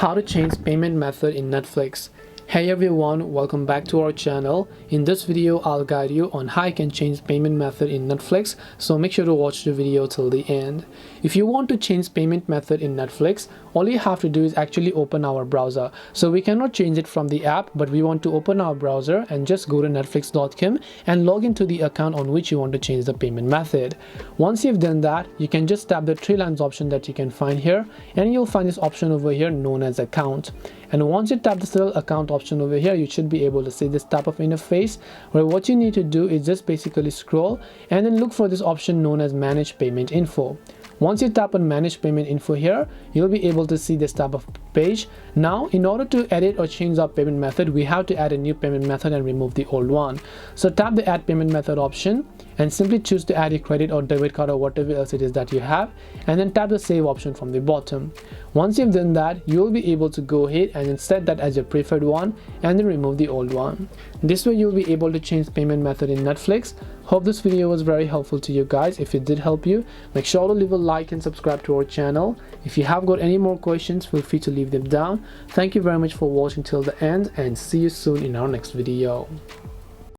How to change payment method in Netflix. Hey everyone, welcome back to our channel. In this video, I'll guide you on how you can change payment method in Netflix, so make sure to watch the video till the end. If you want to change payment method in Netflix, all you have to do is actually open our browser. So we cannot change it from the app, but we want to open our browser and just go to netflix.com and log into the account on which you want to change the payment method. Once you've done that, you can just tap the three lines option that you can find here, and you'll find this option over here known as account. And once you tap this little account option over here, you should be able to see this type of interface where what you need to do is just basically scroll and then look for this option known as manage payment info. Once you tap on manage payment info here, you'll be able to see this type of page. Now, in order to edit or change our payment method, we have to add a new payment method and remove the old one. So tap the add payment method option and simply choose to add a credit or debit card or whatever else it is that you have, and then tap the save option from the bottom. Once you've done that, you'll be able to go ahead and then set that as your preferred one and then remove the old one. This way you'll be able to change payment method in Netflix. Hope this video was very helpful to you guys. If it did help you, make sure to leave a like and subscribe to our channel. If you have got any more questions, feel free to leave them down. Thank you very much for watching till the end, and see you soon in our next video.